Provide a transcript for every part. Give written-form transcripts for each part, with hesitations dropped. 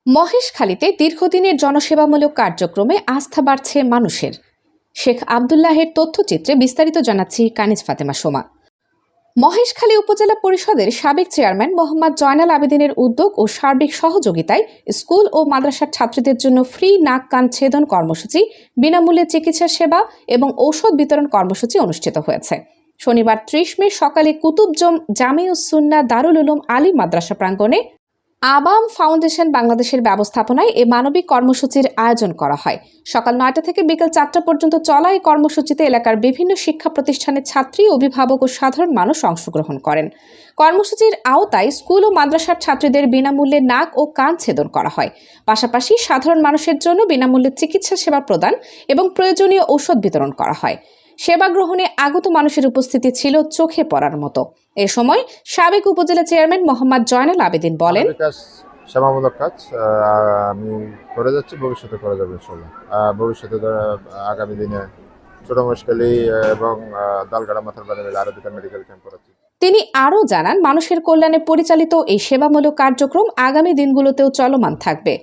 মহেশখালীতে দীর্ঘদিনের জনসেবামূলক কার্যক্রমে আস্থা বাড়ছে মানুষের। শেখ আব্দুল্লাহের তথ্যচিত্রে বিস্তারিত জানাচ্ছি কানিজ ফাতেমা সোমা। মহেশখালী উপজেলা পরিষদের সাবেক চেয়ারম্যান মোহাম্মদ জয়নাল আবেদিনের উদ্যোগ ও সার্বিক সহযোগিতায় স্কুল ও মাদ্রাসার ছাত্রীদের জন্য ফ্রি নাক কান ছেদন কর্মসূচি, বিনামূল্যে চিকিৎসা সেবা এবং ঔষধ বিতরণ কর্মসূচি অনুষ্ঠিত হয়েছে। শনিবার ৩০ মে সকালে কুতুবজম জামিউস সুন্নাহ দারুল উলুম আলী মাদ্রাসা প্রাঙ্গণে আবাম ফাউন্ডেশন বাংলাদেশের ব্যবস্থাপনায় এ মানবিক কর্মসূচির আয়োজন করা হয়। সকাল ৯টা থেকে বিকেল ৪টা পর্যন্ত চলা এই কর্মসূচিতে এলাকার বিভিন্ন শিক্ষা প্রতিষ্ঠানের ছাত্রী, অভিভাবক ও সাধারণ মানুষ অংশগ্রহণ করেন। কর্মসূচির আওতায় স্কুল ও মাদ্রাসার ছাত্রীদের বিনামূল্যে নাক ও কান ছেদন করা হয়। পাশাপাশি সাধারণ মানুষের জন্য বিনামূল্যে চিকিৎসা সেবা প্রদান এবং প্রয়োজনীয় ঔষধ বিতরণ করা হয়। সেবা গ্রহণে আগত মানুষের উপস্থিতি ছিল চোখে পড়ার মতো। এ সময় সাবেক উপজেলা চেয়ারম্যান মোহাম্মদ জয়নাল আবেদিন বলেন, সেবামূলক কাজ আমি করে যাচ্ছি, ভবিষ্যতে করে যাবো ইনশাল্লাহ। ভবিষ্যতে আগামী দিনে ছোট মহেশখালী এবং দালগাড়া মাথার বাড়ি মিলে আরো দুটো মেডিকেল ক্যাম্প করাচ্ছি। তিনি আরও জানান, মানুষের কল্যাণে পরিচালিত এই সেবামূলক কার্যক্রম আগামী দিনগুলোতেও চলমান থাকবে।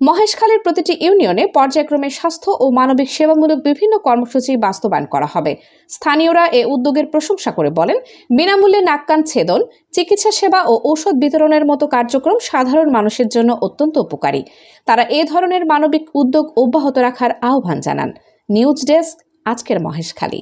মহেশখালীর প্রতিটি ইউনিয়নে পর্যায়ক্রমে স্বাস্থ্য ও মানবিক সেবামূলক বিভিন্ন কর্মসূচি বাস্তবায়ন করা হবে। স্থানীয়রা এ উদ্যোগের প্রশংসা করে বলেন, বিনামূল্যে নাক কান ছেদন, চিকিৎসা সেবা ও ঔষধ বিতরণের মতো কার্যক্রম সাধারণ মানুষের জন্য অত্যন্ত উপকারী। তারা এ ধরনের মানবিক উদ্যোগ অব্যাহত রাখার আহ্বান জানান। নিউজ ডেস্ক, আজকের মহেশখালী।